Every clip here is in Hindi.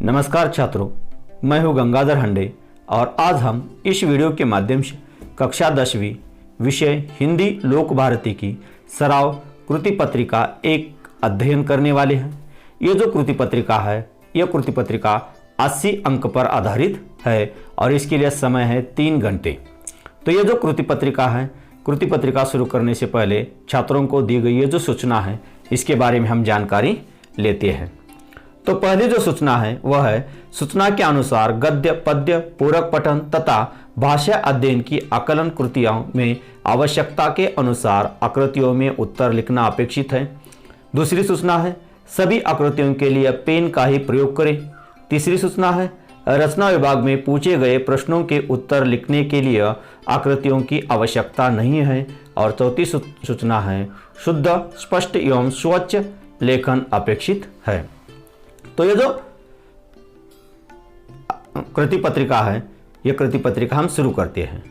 नमस्कार छात्रों, मैं हूं गंगाधर हंडे और आज हम इस वीडियो के माध्यम से कक्षा 10वीं विषय हिंदी लोक भारती की सराव कृति पत्रिका एक अध्ययन करने वाले हैं। ये जो कृति पत्रिका है, यह कृति पत्रिका 80 अंक पर आधारित है और इसके लिए समय है 3 घंटे। तो ये जो कृति पत्रिका है, कृति पत्रिका शुरू करने से पहले छात्रों को दी गई ये जो सूचना है, इसके बारे में हम जानकारी लेते हैं। तो पहली जो सूचना है वह है, सूचना के अनुसार गद्य पद्य पूरक पठन तथा भाषा अध्ययन की आकलन कृतियों में आवश्यकता के अनुसार आकृतियों में उत्तर लिखना अपेक्षित है। दूसरी सूचना है, सभी आकृतियों के लिए पेन का ही प्रयोग करें। तीसरी सूचना है, रचना विभाग में पूछे गए प्रश्नों के उत्तर लिखने के लिए आकृतियों की आवश्यकता नहीं है। और चौथी सूचना है, शुद्ध स्पष्ट एवं स्वच्छ लेखन अपेक्षित है। तो ये जो कृति पत्रिका है, ये कृति पत्रिका हम शुरू करते हैं।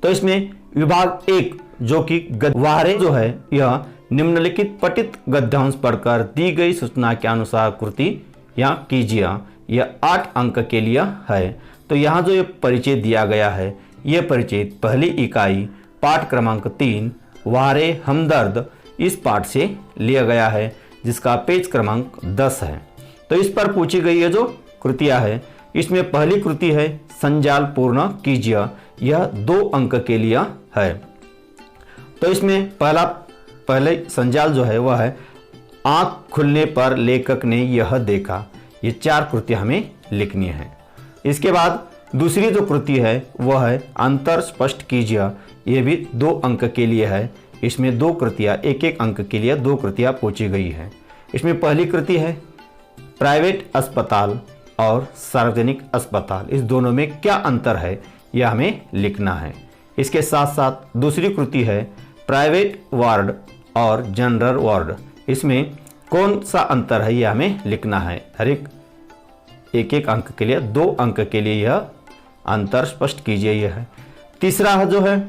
तो इसमें विभाग 1 जो कि गद्यवारे जो है, यह निम्नलिखित पठित गद्यांश पढ़कर दी गई सूचना के अनुसार कृति या कीजिए, यह 8 अंक के लिए है। तो यहाँ जो ये परिचय दिया गया है, ये परिचय पहली इकाई पाठ क्रमांक 3 वारे हमदर्द इस पाठ से लिया गया है, जिसका पेज क्रमांक 10 है। तो इस पर पूछी गई ये जो कृतियां है, इसमें पहली कृति है संजाल पूर्ण कीजिए, यह 2 अंक के लिए है। तो इसमें पहले संजाल जो है वह है, आंख खुलने पर लेखक ने यह देखा। ये 4 कृतियां हमें लिखनी है। इसके बाद दूसरी जो कृति है वह है अंतर स्पष्ट कीजिए, यह भी 2 अंक के लिए है। इसमें 2 कृतियां, एक अंक के लिए 2 कृतियां पूछी गई है। इसमें पहली कृति है प्राइवेट अस्पताल और सार्वजनिक अस्पताल, इस दोनों में क्या अंतर है यह हमें लिखना है। इसके साथ साथ दूसरी कृति है प्राइवेट वार्ड और जनरल वार्ड, इसमें कौन सा अंतर है यह हमें लिखना है। हर एक अंक के लिए 2 अंक के लिए यह अंतर स्पष्ट कीजिए, यह है। तीसरा जो है,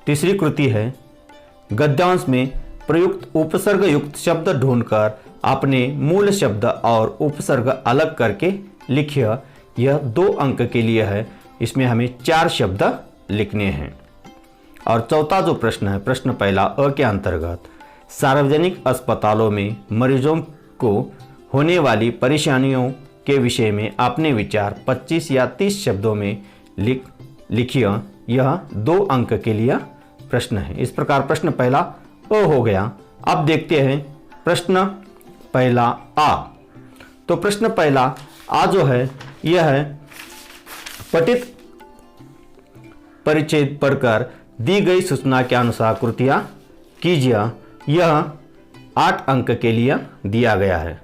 तीसरी कृति है गद्यांश में प्रयुक्त उपसर्ग युक्त शब्द ढूंढकर अपने मूल शब्द और उपसर्ग अलग करके लिखिए, यह 2 अंक के लिए है। इसमें हमें 4 शब्द लिखने हैं। और चौथा जो प्रश्न है, प्रश्न पहला अ के अंतर्गत सार्वजनिक अस्पतालों में मरीजों को होने वाली परेशानियों के विषय में अपने विचार 25 या 30 शब्दों में लिखिए, यह 2 अंक के लिए प्रश्न है। इस प्रकार प्रश्न पहला अ हो गया। अब देखते हैं प्रश्न पहला आ। तो प्रश्न पहला आ जो है, यह है पठित परिचय पढ़कर दी गई सूचना के अनुसार कृतियां कीजिए, यह 8 अंक के लिए दिया गया है।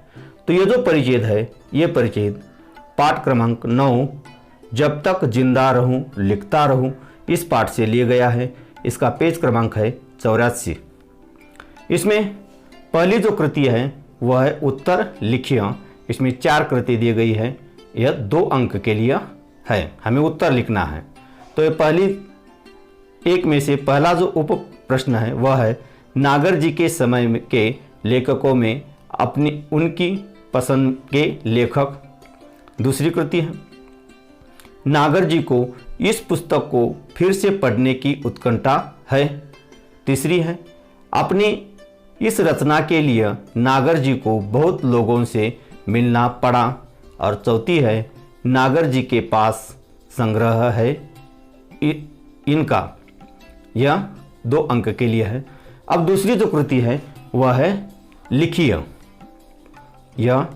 तो ये जो परिच्छेद है, ये परिच्छेद पाठ क्रमांक 9 जब तक जिंदा रहूं लिखता रहूं इस पाठ से लिया गया है। इसका पेज क्रमांक है 84। इसमें पहली जो कृति है वह है उत्तर लिखिए। इसमें 4 कृति दी गई है, यह 2 अंक के लिए है, हमें उत्तर लिखना है। तो ये पहली एक में से पहला जो उप प्रश्न है वह है, नागर जी के समय के लेखकों में उनकी पसंद के लेखक। दूसरी कृति है, नागर जी को इस पुस्तक को फिर से पढ़ने की उत्कंठा है। तीसरी है, अपनी इस रचना के लिए नागर जी को बहुत लोगों से मिलना पड़ा। और चौथी है, नागर जी के पास संग्रह है इनका, यह 2 अंक के लिए है। अब दूसरी जो कृति है वह है लिखिए, यह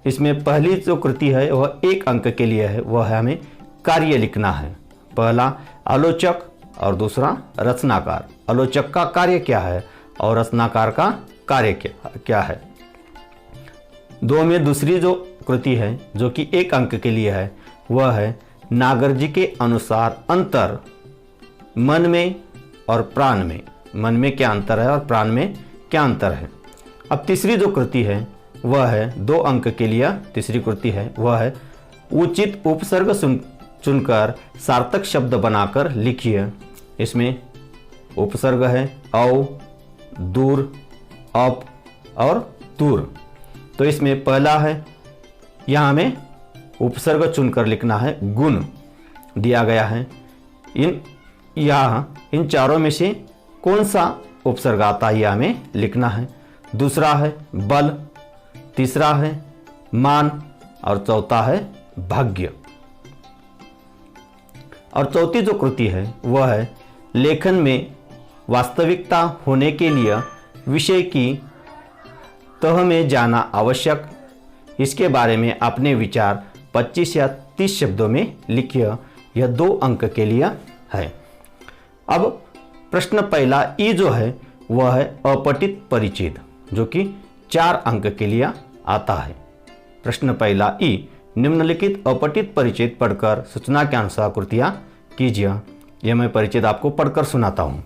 इसमें पहली जो कृति है वह 1 अंक के लिए है, वह है हमें कार्य लिखना है। पहला आलोचक और दूसरा रचनाकार। आलोचक का कार्य क्या है और रचनाकार का कार्य क्या है। 2 में दूसरी जो कृति है जो कि 1 अंक के लिए है, वह है नागर जी के अनुसार अंतर मन में और प्राण में। मन में क्या अंतर है और प्राण में क्या अंतर है। अब तीसरी जो कृति है वह है 2 अंक के लिए, तीसरी कृति है वह है उचित उपसर्ग चुनकर सार्थक शब्द बनाकर लिखिए। इसमें उपसर्ग है औ, दूर, अप और दूर। तो इसमें पहला है यहाँ हमें उपसर्ग चुनकर लिखना है। गुण दिया गया है। इन चारों में से कौन सा उपसर्ग आता है यह हमें लिखना है। दूसरा है बल, तीसरा है मान और चौथा है भाग्य। और चौथी जो कृति है वह है लेखन में वास्तविकता होने के लिए विषय की तह में जाना आवश्यक। इसके बारे में अपने विचार 25 या 30 शब्दों में लिखिए। यह 2 अंक के लिए है। अब प्रश्न पहला ई जो है वह है अपठित परिच्छेद, जो कि 4 अंक के लिए आता है। प्रश्न पहला ई, निम्नलिखित अपठित परिच्छेद पढ़कर सूचना के अनुसार कृतियां कीजिए। यह मैं परिच्छेद आपको पढ़कर सुनाता हूं।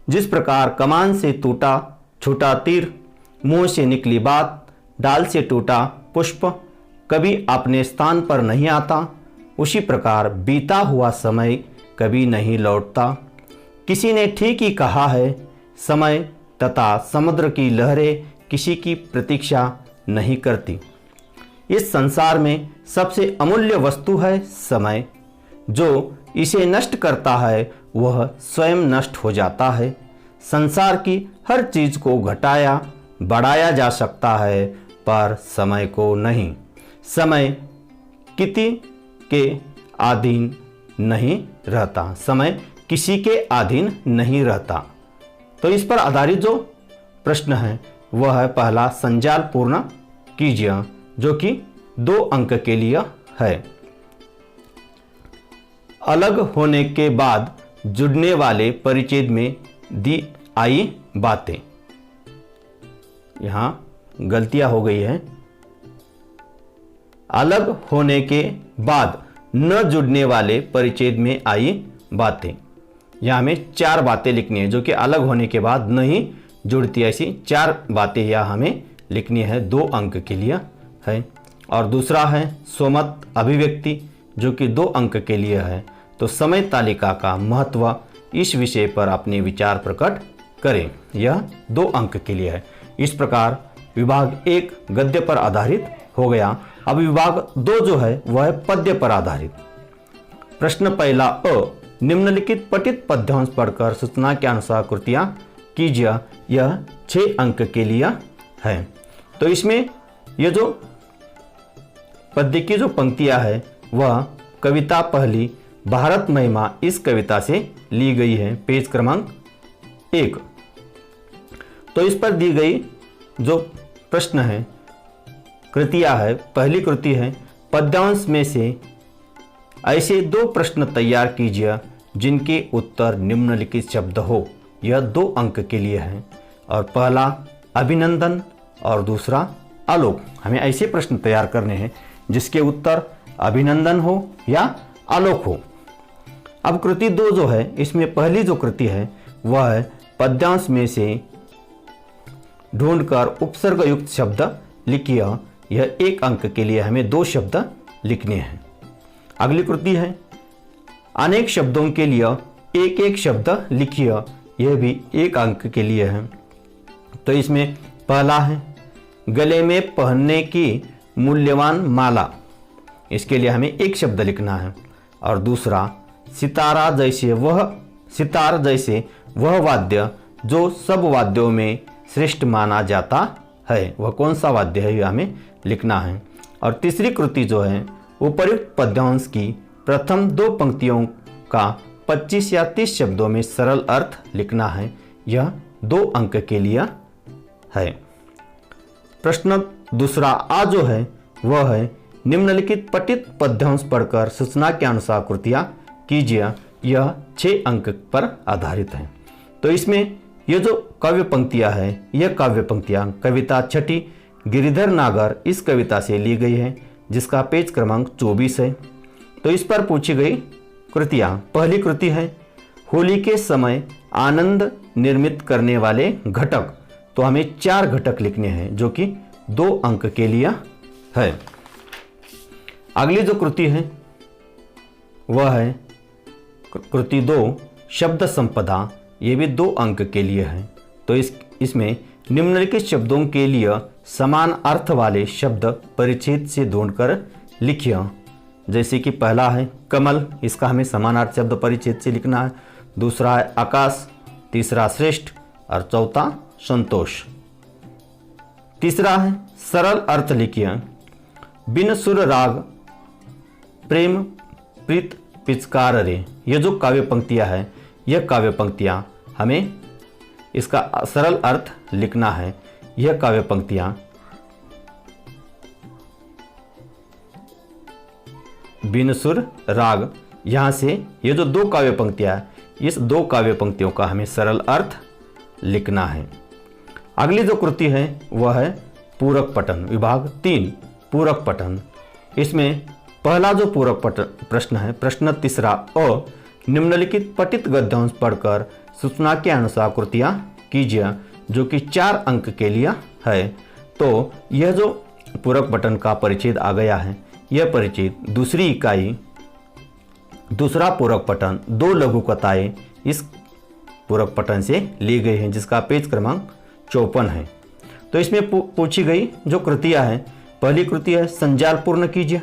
जिस प्रकार कमान से टूटा छूटा तीर, मुंह से निकली बात, डाल से टूटा पुष्प कभी अपने स्थान पर नहीं आता, उसी प्रकार बीता हुआ समय कभी नहीं लौटता। किसी ने ठीक ही कहा है, समय तथा समुद्र की लहरें किसी की प्रतीक्षा नहीं करती। इस संसार में सबसे अमूल्य वस्तु है समय। जो इसे नष्ट करता है वह स्वयं नष्ट हो जाता है। संसार की हर चीज को घटाया बढ़ाया जा सकता है, पर समय को नहीं। समय किसी के अधीन नहीं रहता। समय किसी के अधीन नहीं रहता। तो इस पर आधारित जो प्रश्न है वह है पहला, संजाल पूर्ण कीजिए, जो कि 2 अंक के लिए है। अलग होने के बाद जुड़ने वाले परिच्छेद में दी आई बातें। यहां गलतियां हो गई है। अलग होने के बाद न जुड़ने वाले परिच्छेद में आई बातें। यहां हमें 4 बातें लिखनी है, जो कि अलग होने के बाद नहीं जुड़ती। ऐसी 4 बातें यह हमें लिखनी है, 2 अंक के लिए है। और दूसरा है स्वमत अभिव्यक्ति, जो कि 2 अंक के लिए है। तो समय तालिका का महत्व, इस विषय पर अपने विचार प्रकट करें। यह 2 अंक के लिए है। इस प्रकार विभाग 1 गद्य पर आधारित हो गया। अब विभाग 2 जो है वह है पद्य पर आधारित। प्रश्न पहला अ, निम्नलिखित पठित पद्यांश पढ़कर सूचना के अनुसार कृतियां कीजिए। यह 6 अंक के लिए है। तो इसमें यह जो पद्य की जो पंक्तियां है वह कविता पहली भारत महिमा इस कविता से ली गई है, पेज क्रमांक 1। तो इस पर दी गई जो प्रश्न है, कृतियां है, पहली कृति है, पद्यांश में से ऐसे 2 प्रश्न तैयार कीजिए जिनके उत्तर निम्नलिखित शब्द हो। यह 2 अंक के लिए है। और पहला अभिनंदन और दूसरा आलोक। हमें ऐसे प्रश्न तैयार करने हैं जिसके उत्तर अभिनंदन हो या आलोक हो। अब कृति 2 जो है, इसमें पहली जो कृति है वह है पद्यांश में से ढूंढकर उपसर्ग युक्त शब्द लिखिए। यह 1 अंक के लिए हमें 2 शब्द लिखने हैं। अगली कृति है अनेक शब्दों के लिए 1-1 शब्द लिखिए। यह भी 1 अंक के लिए है। तो इसमें पहला है गले में पहनने की मूल्यवान माला। इसके लिए हमें 1 शब्द लिखना है। और दूसरा सितार जैसे वह वाद्य जो सब वाद्यों में श्रेष्ठ माना जाता है। वह कौन सा वाद्य है यह हमें लिखना है। और तीसरी कृति जो है उपर्युक्त पद्यांश की प्रथम 2 पंक्तियों का 25 या 30 शब्दों में सरल अर्थ लिखना है। यह 2 अंक के लिए है। प्रश्न दूसरा आ जो है वह है निम्नलिखित पठित पद्यांश पढ़कर सूचना के अनुसार कृतियां कीजिए। यह 6 अंक पर आधारित है। तो इसमें ये जो काव्य पंक्तियां है, यह काव्य पंक्तियां कविता छठी गिरिधर नागर इस कविता से ली गई है, जिसका पेज क्रमांक 24 है। तो इस पर पूछी गई कृतियां, पहली कृति है होली के समय आनंद निर्मित करने वाले घटक। तो हमें 4 घटक लिखने हैं, जो कि 2 अंक के लिए है। अगली जो कृति है वह है कृति 2 शब्द संपदा। ये भी 2 अंक के लिए है। तो इसमें निम्नलिखित शब्दों के लिए समान अर्थ वाले शब्द परिच्छेद से ढूंढकर लिखिए। जैसे कि पहला है कमल, इसका हमें समानार्थी शब्द परिच्छेद से लिखना है। दूसरा है आकाश, तीसरा श्रेष्ठ और चौथा संतोष। तीसरा है सरल अर्थ लिखिए। बिन सुर राग प्रेम प्रीत पिचकार रे। ये जो काव्य पंक्तियां है, यह काव्य पंक्तियां हमें इसका सरल अर्थ लिखना है। यह काव्य पंक्तियां बिन सुर राग, यहां से ये जो दो काव्य पंक्तियां, इस दो काव्य पंक्तियों का हमें सरल अर्थ लिखना है। अगली जो कृति है वह है पूरक पठन, विभाग 3 पूरक पठन। इसमें पहला जो पूरक प्रश्न है, प्रश्न तीसरा और निम्नलिखित पठित गद्यांश पढ़कर सूचना के अनुसार कृतियां कीजिए, जो कि 4 अंक के लिए है। तो यह जो पूरक पठन का परिच्छेद आ गया है, यह परिच्छेद दूसरी इकाई दूसरा पूरक पठन 2 लघु कथाएं इस पूरक पठन से ली गई हैं, जिसका पेज क्रमांक 54 है। तो इसमें पूछी गई जो कृतियां हैं, पहली कृति है संजाल पूर्ण कीजिए,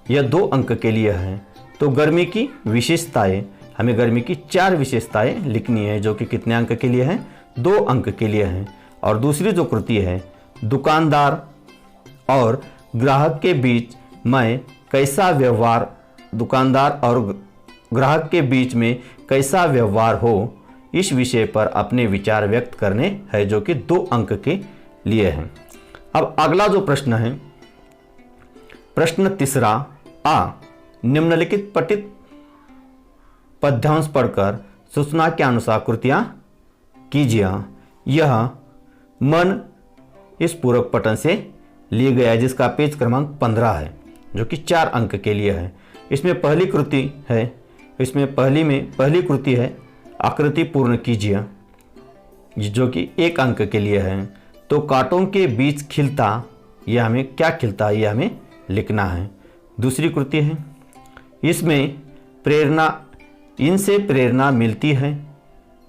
यह 2 अंक के लिए है। तो गर्मी की विशेषताएं, हमें गर्मी की 4 विशेषताएं लिखनी है, जो कि कितने अंक के लिए हैं, 2 अंक के लिए हैं। और दूसरी जो कृति है दुकानदार और ग्राहक के बीच में कैसा व्यवहार, दुकानदार और ग्राहक के बीच में कैसा व्यवहार हो, इस विषय पर अपने विचार व्यक्त करने हैं, जो कि 2 अंक के लिए हैं। अब अगला जो प्रश्न है, प्रश्न तीसरा आ, निम्नलिखित पठित पद्यांश पढ़कर सूचना के अनुसार कृतियां कीजिए। यह मन इस पूरक पठन से लिए गया है, जिसका पेज क्रमांक 15 है, जो कि 4 अंक के लिए है। इसमें पहली कृति है, इसमें पहली कृति है आकृति पूर्ण कीजिए, जो कि 1 अंक के लिए है। तो कांटों के बीच खिलता, यह हमें क्या खिलता है, यह हमें लिखना है। दूसरी कृति है इसमें प्रेरणा, इनसे प्रेरणा मिलती है।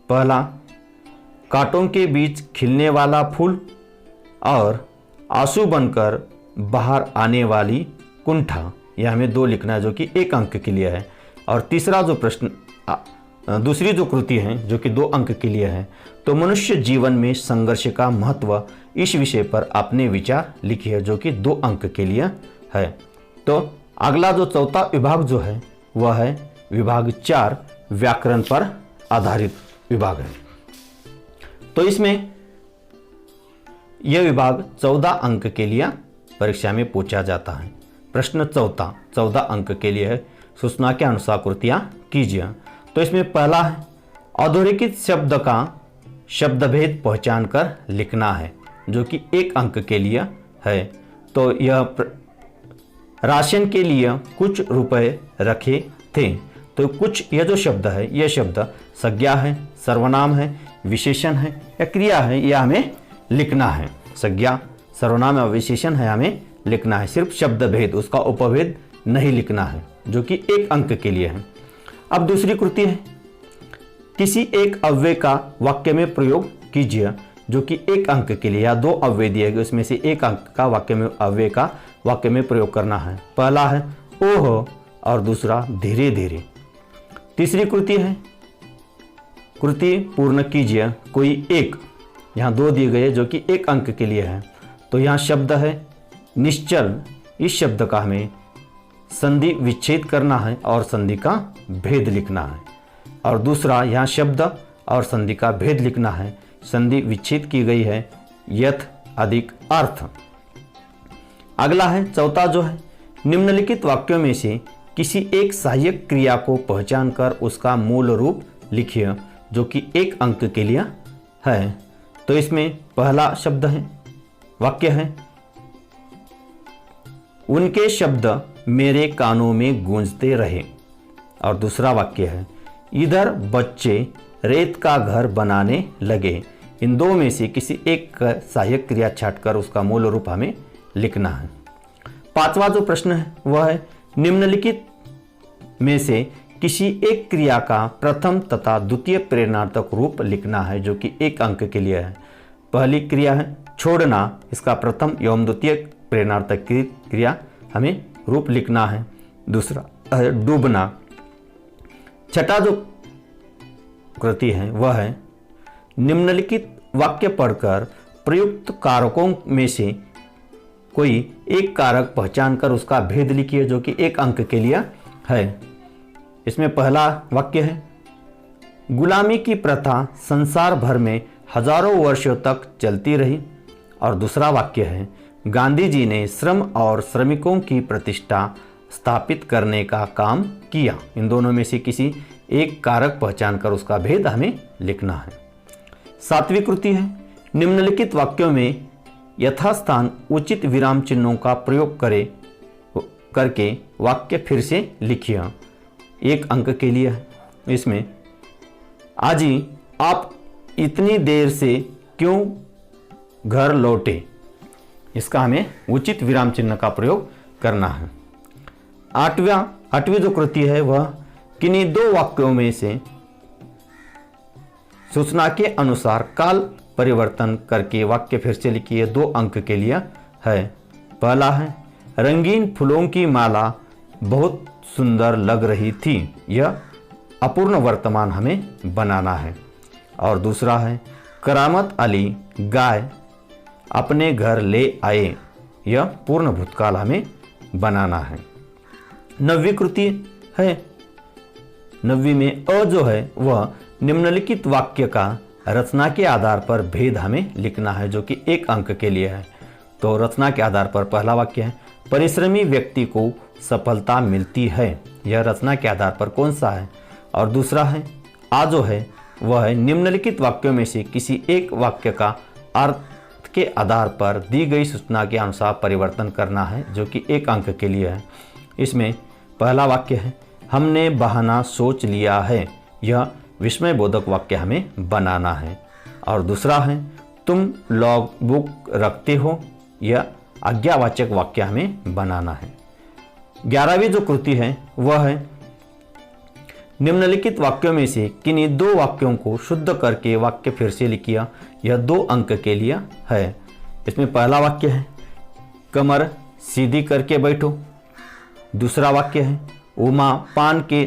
पहला कांटों के बीच खिलने वाला फूल और आंसू बनकर बाहर आने वाली कुंठा, यह हमें 2 लिखना है, जो कि 1 अंक के लिए है। और तीसरा जो प्रश्न, दूसरी जो कृति है जो कि 2 अंक के लिए है, तो मनुष्य जीवन में संघर्ष का महत्व, इस विषय पर अपने विचार लिखिए, जो कि 2 अंक के लिए है। तो अगला जो चौथा विभाग जो है वह है विभाग 4 व्याकरण पर आधारित विभाग है। तो इसमें यह विभाग 14 अंक के लिए परीक्षा में पूछा जाता है। प्रश्न चौथा 14 अंक के लिए है, सूचना के अनुसार कृतियां कीजिए। तो इसमें पहला है अधोरेखित शब्द का शब्दभेद पहचान कर लिखना है, जो कि 1 अंक के लिए है। तो यह राशन के लिए कुछ रुपए रखे थे। तो कुछ, यह जो शब्द है, यह शब्द संज्ञा है, सर्वनाम है, विशेषण है या क्रिया है, यह हमें लिखना है। संज्ञा, सर्वनाम या विशेषण है, हमें लिखना है। सिर्फ शब्द भेद, उसका उपभेद नहीं लिखना है, जो कि 1 अंक के लिए है। अब दूसरी कृति है किसी एक अव्यय का वाक्य में प्रयोग कीजिए, जो कि 1 अंक के लिए, या 2 अव्यय दिए गए, उसमें से 1 अंक का अव्यय का वाक्य में प्रयोग करना है। पहला है ओह और दूसरा धीरे धीरे। तीसरी कृति है कृति पूर्ण कीजिए, कोई एक, यहाँ 2 दिए गए जो कि 1 अंक के लिए है। तो यहाँ शब्द है निश्चल, इस शब्द का हमें संधि विच्छेद करना है और संधि का भेद लिखना है। और दूसरा, यहाँ शब्द और संधि का भेद लिखना है, संधि विच्छेद की गई है, यथ अधिक अर्थ। अगला है चौथा जो है निम्नलिखित वाक्यों में से किसी एक सहायक क्रिया को पहचान कर उसका मूल रूप लिखिए, जो कि 1 अंक के लिए है। तो इसमें पहला शब्द है, वाक्य है उनके शब्द मेरे कानों में गूंजते रहे। और दूसरा वाक्य है इधर बच्चे रेत का घर बनाने लगे। इन 2 में से किसी एक सहायक क्रिया छांटकर उसका मूल रूप हमें लिखना है। 5वां जो प्रश्न है वह है निम्नलिखित में से किसी एक क्रिया का प्रथम तथा द्वितीय प्रेरणार्थक रूप लिखना है, जो कि 1 अंक के लिए है। पहली क्रिया है छोड़ना, इसका प्रथम एवं द्वितीय प्रेरणार्थक क्रिया हमें रूप लिखना है। दूसरा है डूबना। छठा जो कृति है वह है निम्नलिखित वाक्य पढ़कर प्रयुक्त कारकों में से कोई एक कारक पहचान कर उसका भेद लिखिए, जो कि 1 अंक के लिए है। इसमें पहला वाक्य है गुलामी की प्रथा संसार भर में हजारों वर्षों तक चलती रही। और दूसरा वाक्य है गांधी जी ने श्रम और श्रमिकों की प्रतिष्ठा स्थापित करने का काम किया। इन दोनों में से किसी एक कारक पहचान कर उसका भेद हमें लिखना है। 7वीं कृति है निम्नलिखित वाक्यों में यथास्थान उचित विराम चिन्हों का प्रयोग करके वाक्य फिर से लिखिए। 1 अंक के लिए है। इसमें आजी आप इतनी देर से क्यों घर लौटे, इसका हमें उचित विराम चिन्ह का प्रयोग करना है। 8वीं जो कृति है वह किन्हीं 2 वाक्यों में से सूचना के अनुसार काल परिवर्तन करके वाक्य फिर से लिखिए। 2 अंक के लिए है। पहला है रंगीन फूलों की माला बहुत सुंदर लग रही थी, यह अपूर्ण वर्तमान हमें बनाना है। और दूसरा है करामत अली गाय अपने घर ले आए, यह पूर्ण भूतकाल हमें बनाना है। 9वीं कृति है। 9वीं में अ जो है वह निम्नलिखित वाक्य का रचना के आधार पर भेद हमें लिखना है, जो कि 1 अंक के लिए है। तो रचना के आधार पर पहला वाक्य है परिश्रमी व्यक्ति को सफलता मिलती है, यह रचना के आधार पर कौन सा है। और दूसरा है आ जो है वह है निम्नलिखित वाक्यों में से किसी एक वाक्य का अर्थ के आधार पर दी गई सूचना के अनुसार परिवर्तन करना है, जो कि 1 अंक के लिए है। इसमें पहला वाक्य है हमने बहाना सोच लिया है, यह विस्मय बोधक वाक्य हमें बनाना है। और दूसरा है तुम लॉग बुक रखते हो, यह आज्ञावाचक वाक्य हमें बनाना है। 11वीं जो कृति है वह है निम्नलिखित वाक्यों में से किन्हीं 2 वाक्यों को शुद्ध करके वाक्य फिर से लिखिए, यह 2 अंक के लिए है। इसमें पहला वाक्य है कमर सीधी करके बैठो। दूसरा वाक्य है उमा पान के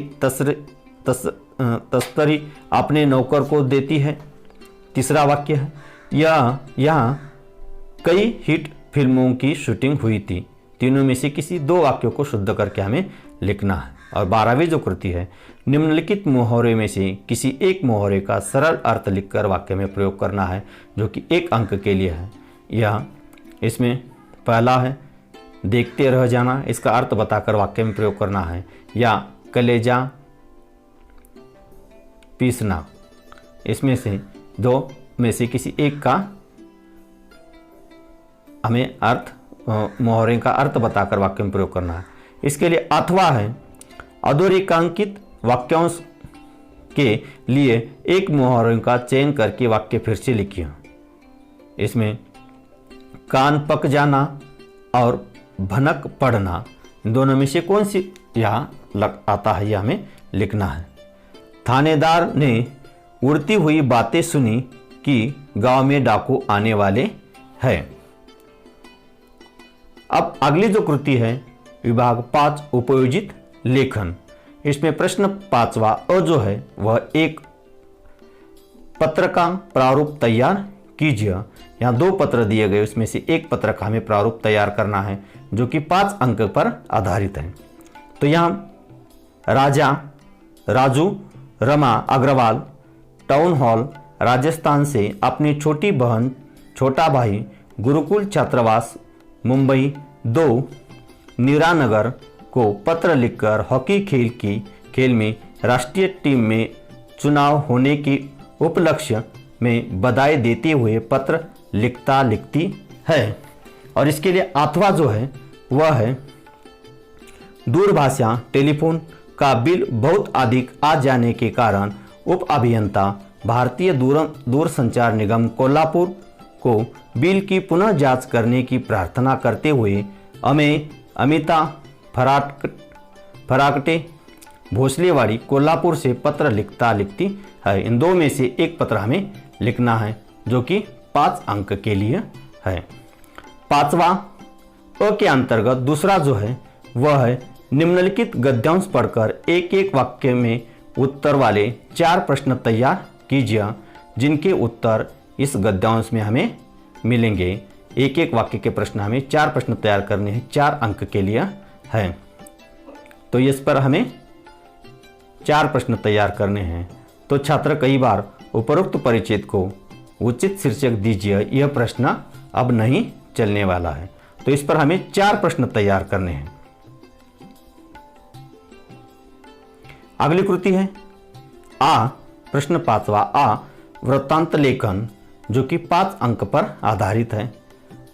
तस्तरी अपने नौकर को देती है। तीसरा वाक्य है यहाँ कई हिट फिल्मों की शूटिंग हुई थी। तीनों में से किसी 2 वाक्यों को शुद्ध करके हमें लिखना है। और 12वीं जो कृति है निम्नलिखित मुहावरे में से किसी एक मुहावरे का सरल अर्थ लिखकर वाक्य में प्रयोग करना है, जो कि 1 अंक के लिए है। यह इसमें पहला है देखते रह जाना, इसका अर्थ बताकर वाक्य में प्रयोग करना है। या कलेजा पीसना, इसमें से 2 में से किसी एक का हमें अर्थ मुहावरे का अर्थ बताकर वाक्य में प्रयोग करना है। इसके लिए अथवा है अधोरेखांकित वाक्यांश के लिए एक मुहावरे का चयन करके वाक्य फिर से लिखिए। इसमें कान पक जाना और भनक पड़ना, इन दोनों में से कौन सी यहाँ आता है, यह हमें लिखना है। थानेदार ने उड़ती हुई बातें सुनी कि गांव में डाकू आने वाले हैं। अब अगली जो कृति है विभाग 5 उपयोजित लेखन। इसमें प्रश्न 5वां अ जो है वह एक पत्र का प्रारूप तैयार कीजिए। यहाँ 2 पत्र दिए गए, उसमें से एक पत्र का हमें प्रारूप तैयार करना है, जो कि 5 अंक पर आधारित है। तो यहाँ राजू रमा अग्रवाल टाउन हॉल राजस्थान से अपनी छोटी बहन छोटा भाई गुरुकुल छात्रावास मुंबई 2 नीरानगर को पत्र लिखकर हॉकी खेल में राष्ट्रीय टीम में चुनाव होने की उपलक्ष्य में बधाई देते हुए पत्र लिखती है। और इसके लिए अथवा जो है वह है दूरभाषा टेलीफोन का बिल बहुत अधिक आ जाने के कारण उप अभियंता भारतीय दूरसंचार निगम कोल्हापुर को बिल की पुनः जांच करने की प्रार्थना करते हुए अमिता फराकटे भोसलेवाड़ी कोल्हापुर से पत्र लिखती है। इन 2 में से एक पत्र हमें लिखना है, जो कि 5 अंक के लिए है। पांचवा अ के अंतर्गत दूसरा जो है वह है निम्नलिखित गद्यांश पढ़कर एक एक वाक्य में उत्तर वाले 4 प्रश्न तैयार कीजिए, जिनके उत्तर इस गद्यांश में हमें मिलेंगे। एक एक वाक्य के प्रश्न हमें 4 प्रश्न तैयार करने हैं, 4 अंक के लिए हैं। तो इस पर हमें 4 प्रश्न तैयार करने हैं। तो छात्र कई बार उपरोक्त परिच्छेद को उचित शीर्षक दीजिए, यह प्रश्न अब नहीं चलने वाला है। तो इस पर हमें 4 प्रश्न तैयार करने हैं। अगली कृति है आ, प्रश्न 5वां आ वृत्तांत लेखन, जो कि 5 अंक पर आधारित है।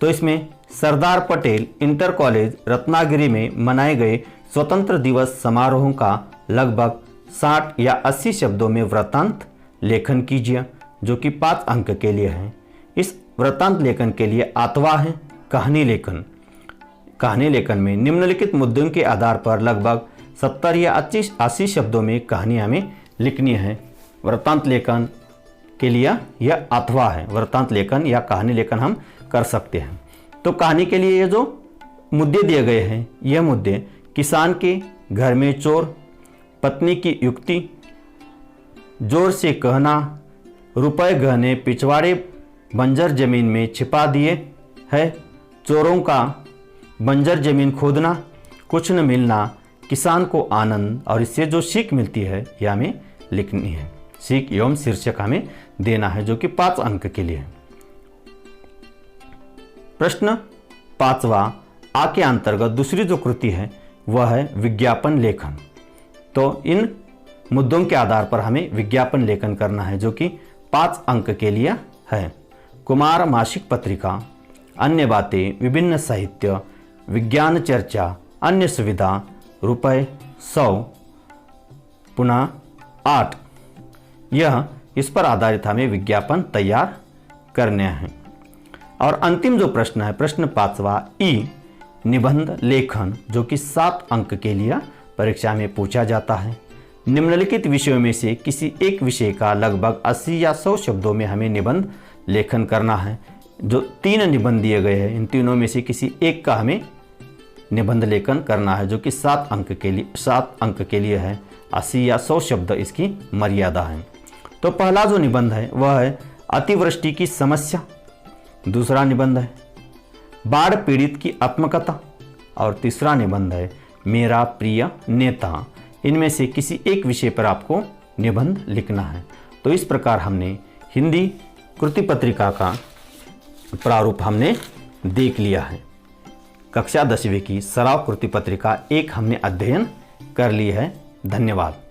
तो इसमें सरदार पटेल इंटर कॉलेज रत्नागिरी में मनाए गए स्वतंत्र दिवस समारोह का लगभग 60 या 80 शब्दों में वृत्तांत लेखन कीजिए, जो कि 5 अंक के लिए है। इस वृत्तांत लेखन के लिए 8वां है कहानी लेखन। कहानी लेखन में निम्नलिखित मुद्दों के आधार पर लगभग 70 या 80 शब्दों में कहानी हमें लिखनी है। वृत्तांत लेखन के लिए यह 8वां है। वृत्तांत लेखन या कहानी लेखन हम कर सकते हैं। तो कहानी के लिए ये जो मुद्दे दिए गए हैं, यह मुद्दे किसान के घर में चोर, पत्नी की युक्ति, जोर से कहना, रुपए गहने पिछवाड़े बंजर जमीन में छिपा दिए है, चोरों का बंजर जमीन खोदना, कुछ न मिलना, किसान को आनंद, और इससे जो सीख मिलती है यह हमें लिखनी है। सीख एवं शीर्षक हमें देना है, जो कि 5 अंक के लिए है। प्रश्न 5वां आ के अंतर्गत दूसरी जो कृति है वह है विज्ञापन लेखन। तो इन मुद्दों के आधार पर हमें विज्ञापन लेखन करना है, जो कि 5 अंक के लिए है। कुमार मासिक पत्रिका, अन्य बातें, विभिन्न साहित्य, विज्ञान चर्चा, अन्य सुविधा, रुपए 100, पुनः 8। यह इस पर आधारित हमें विज्ञापन तैयार करने हैं। और अंतिम जो प्रश्न है प्रश्न 5वां ई निबंध लेखन, जो कि 7 अंक के लिए परीक्षा में पूछा जाता है। निम्नलिखित विषयों में से किसी एक विषय का लगभग 80 या 100 शब्दों में हमें निबंध लेखन करना है। जो 3 निबंध दिए गए हैं, इन तीनों में से किसी एक का हमें निबंध लेखन करना है, जो कि 7 अंक के लिए है। 80 या 100 शब्द इसकी मर्यादा है। तो पहला जो निबंध है वह है अतिवृष्टि की समस्या। दूसरा निबंध है बाढ़ पीड़ित की आत्मकथा, और तीसरा निबंध है मेरा प्रिय नेता। इनमें से किसी एक विषय पर आपको निबंध लिखना है। तो इस प्रकार हमने हिंदी कृति पत्रिका का प्रारूप हमने देख लिया है। कक्षा 10वीं की सराव कृति पत्रिका 1 हमने अध्ययन कर ली है। धन्यवाद।